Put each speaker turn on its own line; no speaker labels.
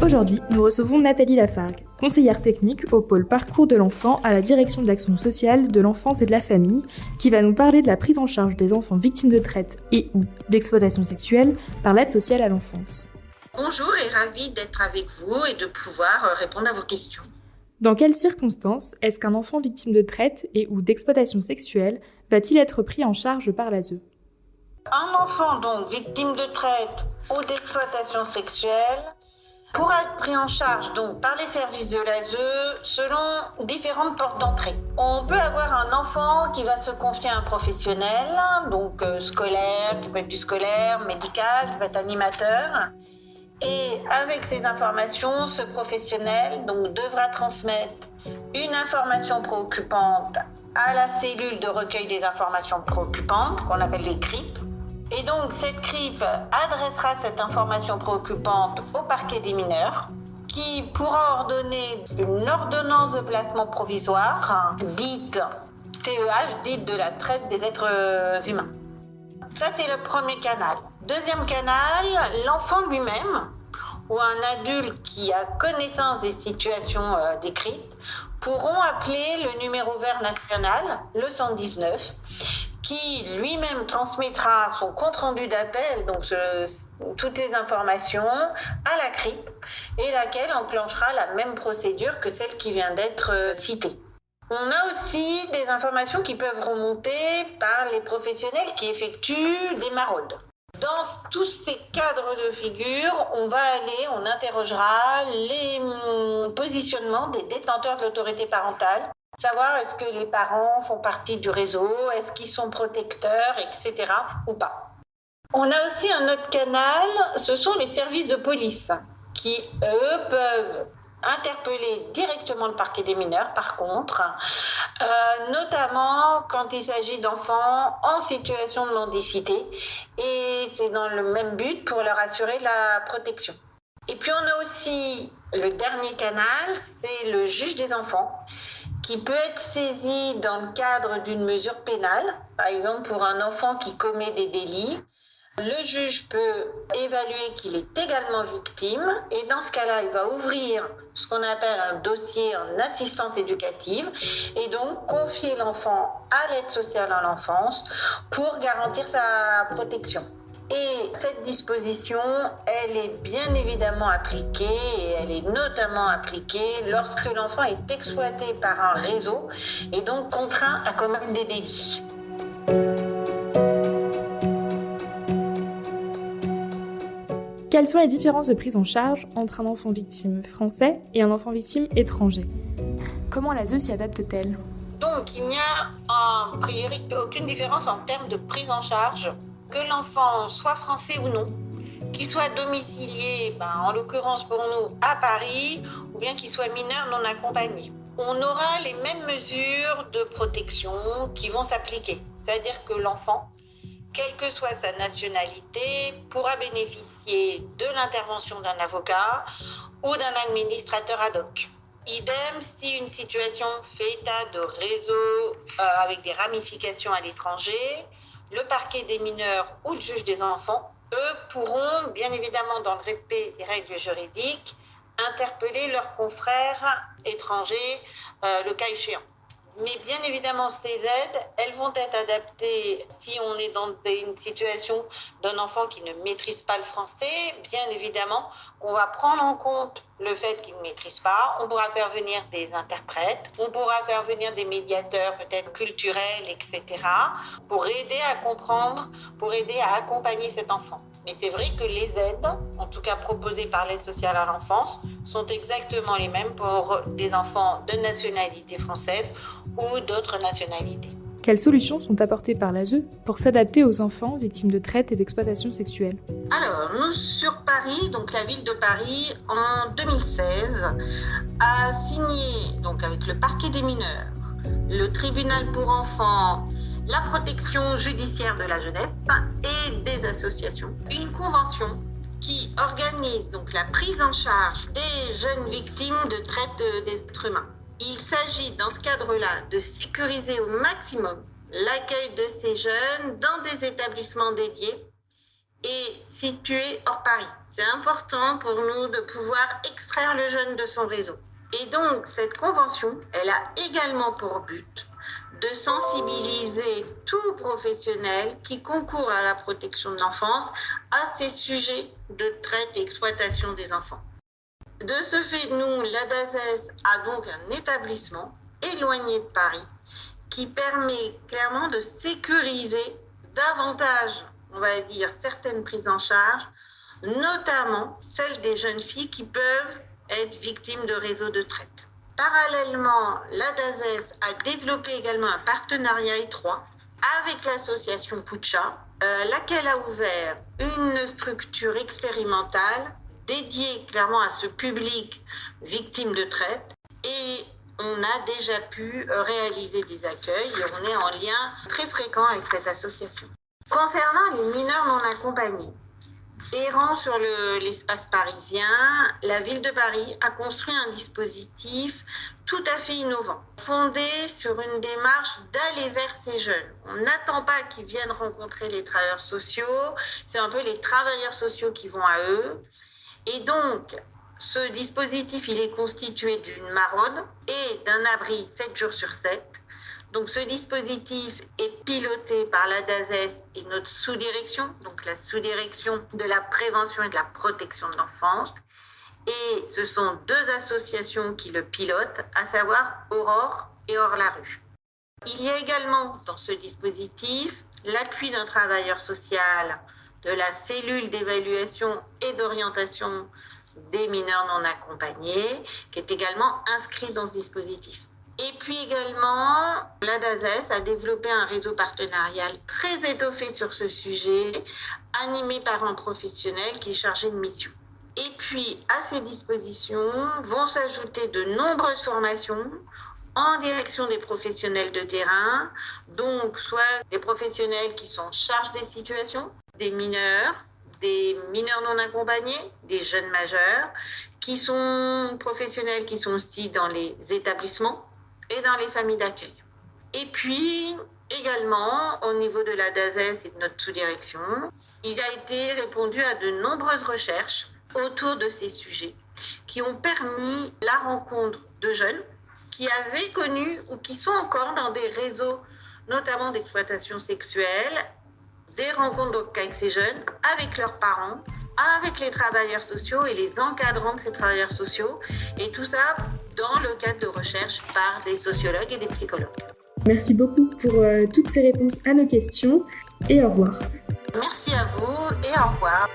Aujourd'hui, nous recevons Nathalie Lafargue, conseillère technique au pôle Parcours de l'enfant à la direction de l'action sociale, de l'enfance et de la famille, qui va nous parler de la prise en charge des enfants victimes de traite et ou d'exploitation sexuelle par l'aide sociale à l'enfance.
Bonjour et ravie d'être avec vous et de pouvoir répondre à vos questions.
Dans quelles circonstances est-ce qu'un enfant victime de traite et ou d'exploitation sexuelle va-t-il être pris en charge par l'ASE ?
Un enfant donc victime de traite ou d'exploitation sexuelle pourra être pris en charge donc par les services de l'ASE selon différentes portes d'entrée. On peut avoir un enfant qui va se confier à un professionnel, donc scolaire, qui peut être du scolaire, médical, qui peut être animateur. Et avec ces informations, ce professionnel donc, devra transmettre une information préoccupante à la cellule de recueil des informations préoccupantes, qu'on appelle les CRIP. Et donc, cette CRIP adressera cette information préoccupante au parquet des mineurs, qui pourra ordonner une ordonnance de placement provisoire, dite CEH, dite de la traite des êtres humains. Ça, c'est le premier canal. Deuxième canal, l'enfant lui-même ou un adulte qui a connaissance des situations décrites pourront appeler le numéro vert national, le 119, qui lui-même transmettra son compte-rendu d'appel, donc toutes les informations, à la CRIP, et laquelle enclenchera la même procédure que celle qui vient d'être citée. On a aussi des informations qui peuvent remonter par les professionnels qui effectuent des maraudes. Dans tous ces cadres de figure, on interrogera les positionnements des détenteurs de l'autorité parentale, savoir est-ce que les parents font partie du réseau, est-ce qu'ils sont protecteurs, etc. ou pas. On a aussi un autre canal, ce sont les services de police qui, eux, peuvent interpeller directement le parquet des mineurs, par contre, notamment quand il s'agit d'enfants en situation de mendicité, et c'est dans le même but pour leur assurer la protection. Et puis on a aussi le dernier canal, c'est le juge des enfants, qui peut être saisi dans le cadre d'une mesure pénale, par exemple pour un enfant qui commet des délits. Le juge peut évaluer qu'il est également victime et dans ce cas-là, il va ouvrir ce qu'on appelle un dossier en assistance éducative et donc confier l'enfant à l'aide sociale à l'enfance pour garantir sa protection. Et cette disposition, elle est bien évidemment appliquée et elle est notamment appliquée lorsque l'enfant est exploité par un réseau et donc contraint à commettre des délits.
Quelles sont les différences de prise en charge entre un enfant victime français et un enfant victime étranger ? Comment l'ASE s'y adapte-t-elle ?
Donc, il n'y a a priori aucune différence en termes de prise en charge, que l'enfant soit français ou non, qu'il soit domicilié, en l'occurrence pour nous, à Paris, ou bien qu'il soit mineur non accompagné. On aura les mêmes mesures de protection qui vont s'appliquer, c'est-à-dire que l'enfant, quelle que soit sa nationalité, pourra bénéficier de l'intervention d'un avocat ou d'un administrateur ad hoc. Idem, si une situation fait état de réseau avec des ramifications à l'étranger, le parquet des mineurs ou le juge des enfants, eux, pourront, bien évidemment dans le respect des règles juridiques, interpeller leurs confrères étrangers, le cas échéant. Mais bien évidemment, ces aides, elles vont être adaptées si on est dans une situation d'un enfant qui ne maîtrise pas le français. Bien évidemment, on va prendre en compte le fait qu'il ne maîtrise pas. On pourra faire venir des interprètes, on pourra faire venir des médiateurs peut-être culturels, etc. pour aider à comprendre, pour aider à accompagner cet enfant. Mais c'est vrai que les aides, en tout cas proposées par l'aide sociale à l'enfance, sont exactement les mêmes pour des enfants de nationalité française ou d'autres nationalités.
Quelles solutions sont apportées par l'ASE pour s'adapter aux enfants victimes de traite et d'exploitation sexuelle ?
Alors, nous, sur Paris, donc la ville de Paris, en 2016, a signé, donc avec le parquet des mineurs, le tribunal pour enfants, la protection judiciaire de la jeunesse et des associations, une convention qui organise donc la prise en charge des jeunes victimes de traite des êtres humains. Il s'agit dans ce cadre-là de sécuriser au maximum l'accueil de ces jeunes dans des établissements dédiés et situés hors Paris. C'est important pour nous de pouvoir extraire le jeune de son réseau. Et donc, cette convention, elle a également pour but de sensibiliser tout professionnel qui concourt à la protection de l'enfance à ces sujets de traite et exploitation des enfants. De ce fait, nous, l'ADASES a donc un établissement éloigné de Paris qui permet clairement de sécuriser davantage, on va dire, certaines prises en charge, notamment celles des jeunes filles qui peuvent être victimes de réseaux de traite. Parallèlement, l'ADASES a développé également un partenariat étroit avec l'association Puccia, laquelle a ouvert une structure expérimentale dédiée clairement à ce public victime de traite. Et on a déjà pu réaliser des accueils et on est en lien très fréquent avec cette association. Concernant les mineurs non accompagnés, errant sur l'espace parisien, la ville de Paris a construit un dispositif tout à fait innovant, fondé sur une démarche d'aller vers ces jeunes. On n'attend pas qu'ils viennent rencontrer les travailleurs sociaux, c'est un peu les travailleurs sociaux qui vont à eux. Et donc, ce dispositif, il est constitué d'une maraude et d'un abri 7 jours sur 7. Donc ce dispositif est piloté par l'ADASES et notre sous-direction, donc la sous-direction de la prévention et de la protection de l'enfance. Et ce sont 2 associations qui le pilotent, à savoir Aurore et Hors la rue. Il y a également dans ce dispositif l'appui d'un travailleur social de la cellule d'évaluation et d'orientation des mineurs non accompagnés, qui est également inscrit dans ce dispositif. Et puis également, l'ADASES a développé un réseau partenarial très étoffé sur ce sujet, animé par un professionnel qui est chargé de mission. Et puis, à ces dispositions vont s'ajouter de nombreuses formations en direction des professionnels de terrain, donc soit des professionnels qui sont en charge des situations, des mineurs non accompagnés, des jeunes majeurs, qui sont professionnels qui sont aussi dans les établissements et dans les familles d'accueil. Et puis, également, au niveau de la DASES et de notre sous-direction, il a été répondu à de nombreuses recherches autour de ces sujets qui ont permis la rencontre de jeunes qui avaient connu ou qui sont encore dans des réseaux, notamment d'exploitation sexuelle, des rencontres donc avec ces jeunes, avec leurs parents, avec les travailleurs sociaux et les encadrants de ces travailleurs sociaux, et tout ça dans le cadre de recherche par des sociologues et des psychologues.
Merci beaucoup pour toutes ces réponses à nos questions et au revoir.
Merci à vous et au revoir.